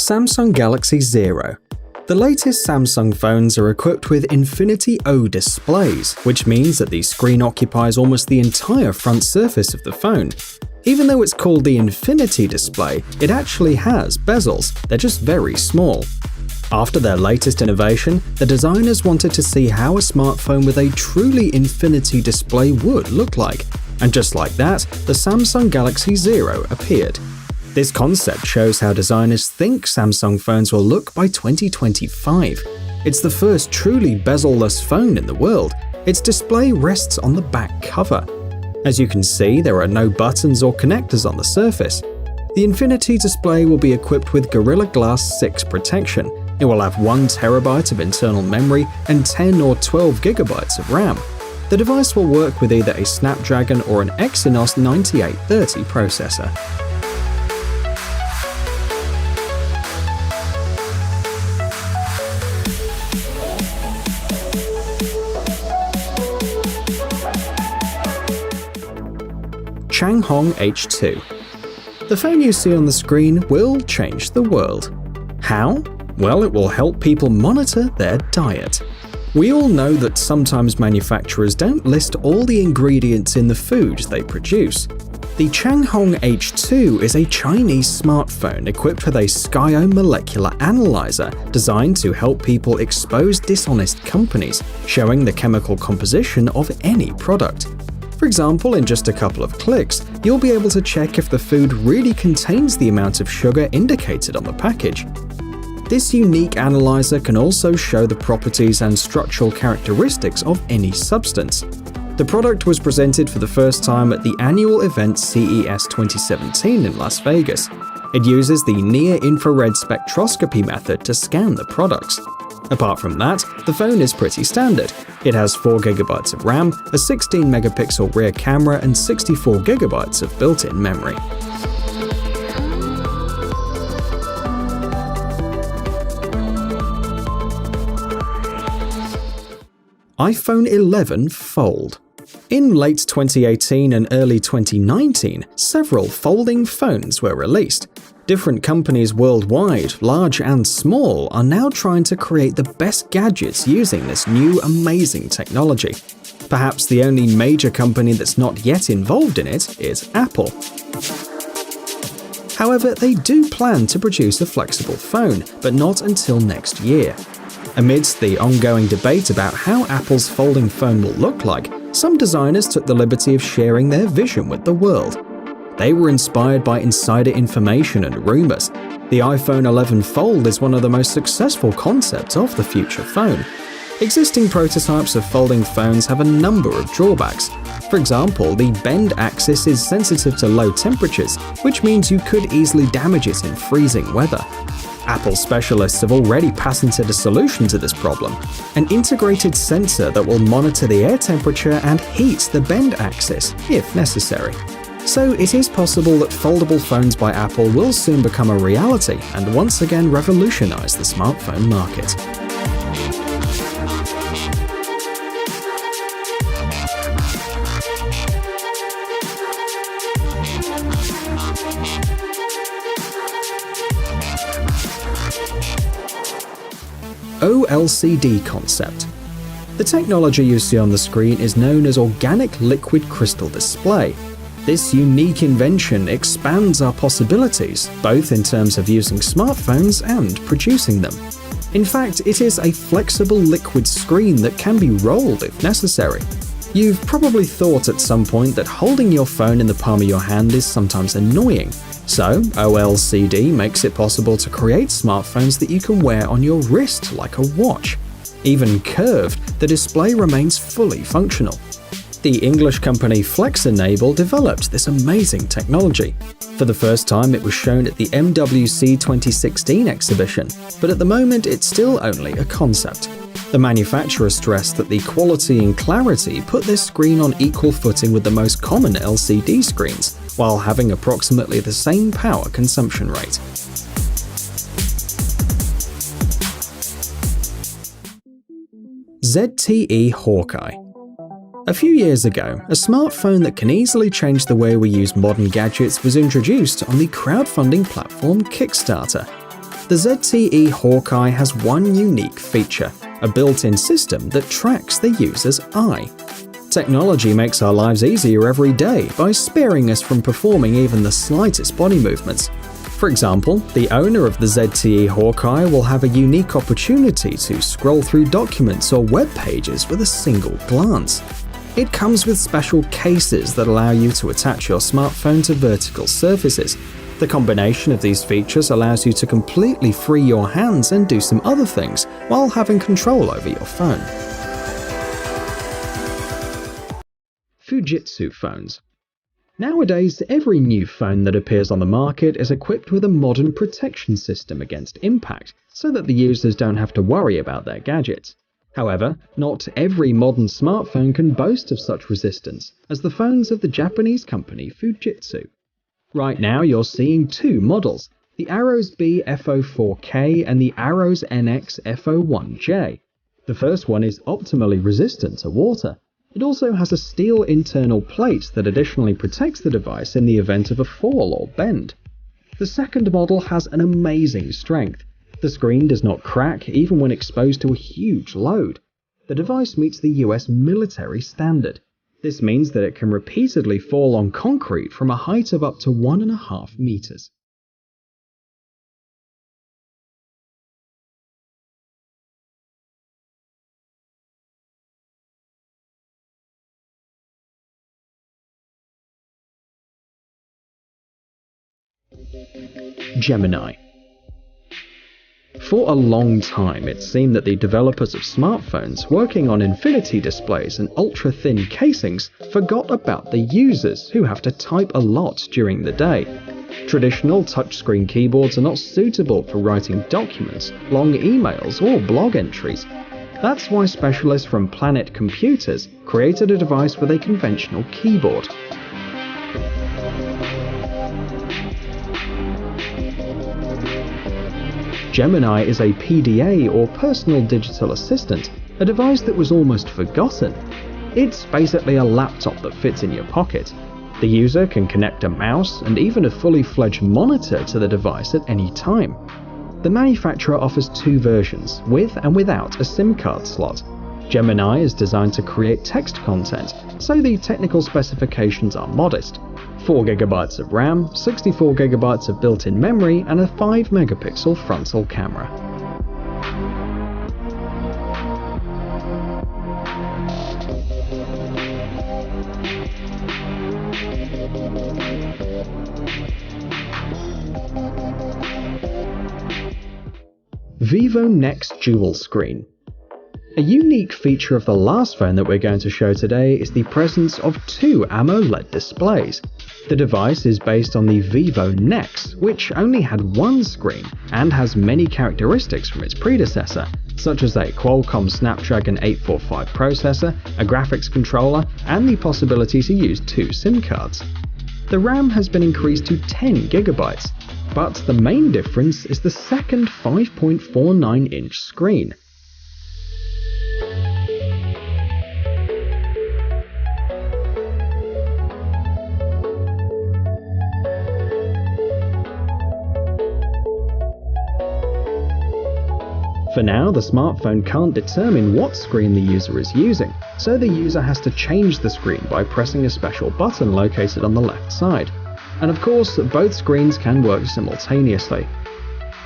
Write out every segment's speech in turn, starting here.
Samsung Galaxy Zero. The latest Samsung phones are equipped with Infinity O displays, which means that the screen occupies almost the entire front surface of the phone. Even though it's called the Infinity display, it actually has bezels, they're just very small. After their latest innovation, the designers wanted to see how a smartphone with a truly infinity display would look like, and just like that, the Samsung Galaxy Zero appeared. This concept shows how designers think Samsung phones will look by 2025. It's the first truly bezel-less phone in the world. Its display rests on the back cover. As you can see, there are no buttons or connectors on the surface. The Infinity display will be equipped with Gorilla Glass 6 protection. It will have 1 TB of internal memory and 10 or 12 GB of RAM. The device will work with either a Snapdragon or an Exynos 9830 processor. Changhong H2. The phone you see on the screen will change the world. How? Well, it will help people monitor their diet. We all know that sometimes manufacturers don't list all the ingredients in the food they produce. The Changhong H2 is a Chinese smartphone equipped with a Skyo molecular analyzer designed to help people expose dishonest companies, showing the chemical composition of any product. For example, in just a couple of clicks, you'll be able to check if the food really contains the amount of sugar indicated on the package. This unique analyzer can also show the properties and structural characteristics of any substance. The product was presented for the first time at the annual event CES 2017 in Las Vegas. It uses the near-infrared spectroscopy method to scan the products. Apart from that, the phone is pretty standard. It has 4 GB of RAM, a 16-megapixel rear camera, and 64 GB of built-in memory. iPhone 11 Fold. In late 2018 and early 2019, several folding phones were released. Different companies worldwide, large and small, are now trying to create the best gadgets using this new amazing technology. Perhaps the only major company that's not yet involved in it is Apple. However, they do plan to produce a flexible phone, but not until next year. Amidst the ongoing debate about how Apple's folding phone will look like, some designers took the liberty of sharing their vision with the world. They were inspired by insider information and rumors. The iPhone 11 Fold is one of the most successful concepts of the future phone. Existing prototypes of folding phones have a number of drawbacks. For example, the bend axis is sensitive to low temperatures, which means you could easily damage it in freezing weather. Apple specialists have already patented a solution to this problem, an integrated sensor that will monitor the air temperature and heat the bend axis if necessary. So it is possible that foldable phones by Apple will soon become a reality and once again revolutionize the smartphone market. OLCD concept. The technology you see on the screen is known as Organic Liquid Crystal Display. This unique invention expands our possibilities, both in terms of using smartphones and producing them. In fact, it is a flexible liquid screen that can be rolled if necessary. You've probably thought at some point that holding your phone in the palm of your hand is sometimes annoying. So, OLCD makes it possible to create smartphones that you can wear on your wrist like a watch. Even curved, the display remains fully functional. The English company FlexEnable developed this amazing technology. For the first time, it was shown at the MWC 2016 exhibition, but at the moment it's still only a concept. The manufacturer stressed that the quality and clarity put this screen on equal footing with the most common LCD screens, while having approximately the same power consumption rate. ZTE Hawkeye. A few years ago, a smartphone that can easily change the way we use modern gadgets was introduced on the crowdfunding platform Kickstarter. The ZTE Hawkeye has one unique feature, a built-in system that tracks the user's eye. Technology makes our lives easier every day by sparing us from performing even the slightest body movements. For example, the owner of the ZTE Hawkeye will have a unique opportunity to scroll through documents or web pages with a single glance. It comes with special cases that allow you to attach your smartphone to vertical surfaces. The combination of these features allows you to completely free your hands and do some other things while having control over your phone. Fujitsu phones. Nowadays, every new phone that appears on the market is equipped with a modern protection system against impact, so that the users don't have to worry about their gadgets. However, not every modern smartphone can boast of such resistance, as the phones of the Japanese company Fujitsu. Right now you're seeing two models, the Arrows B FO4K and the Arrows NX FO1J. The first one is optimally resistant to water. It also has a steel internal plate that additionally protects the device in the event of a fall or bend. The second model has an amazing strength. The screen does not crack even when exposed to a huge load. The device meets the US military standard. This means that it can repeatedly fall on concrete from a height of up to 1.5 meters. Gemini. For a long time, it seemed that the developers of smartphones working on infinity displays and ultra-thin casings forgot about the users who have to type a lot during the day. Traditional touchscreen keyboards are not suitable for writing documents, long emails, or blog entries. That's why specialists from Planet Computers created a device with a conventional keyboard. Gemini is a PDA or personal digital assistant, a device that was almost forgotten. It's basically a laptop that fits in your pocket. The user can connect a mouse and even a fully fledged monitor to the device at any time. The manufacturer offers two versions, with and without a SIM card slot. Gemini is designed to create text content, so the technical specifications are modest. 4GB of RAM, 64GB of built-in memory, and a 5-megapixel frontal camera. Vivo Next Dual Screen. A unique feature of the last phone that we're going to show today is the presence of two AMOLED displays. The device is based on the Vivo Nex, which only had one screen and has many characteristics from its predecessor, such as a Qualcomm Snapdragon 845 processor, a graphics controller, and the possibility to use two SIM cards. The RAM has been increased to 10GB, but the main difference is the second 5.49-inch screen. For now, the smartphone can't determine what screen the user is using, so the user has to change the screen by pressing a special button located on the left side. And of course, both screens can work simultaneously.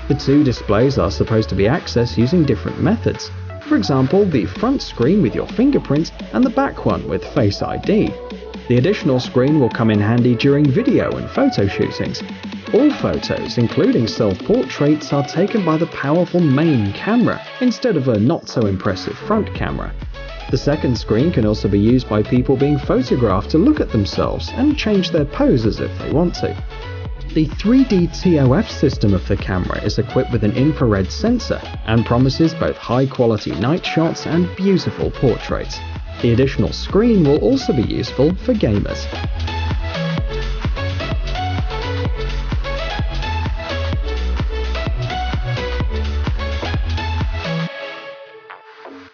The two displays are supposed to be accessed using different methods. For example, the front screen with your fingerprint and the back one with Face ID. The additional screen will come in handy during video and photo shootings. All photos, including self-portraits, are taken by the powerful main camera instead of a not-so-impressive front camera. The second screen can also be used by people being photographed to look at themselves and change their poses if they want to. The 3D TOF system of the camera is equipped with an infrared sensor and promises both high-quality night shots and beautiful portraits. The additional screen will also be useful for gamers.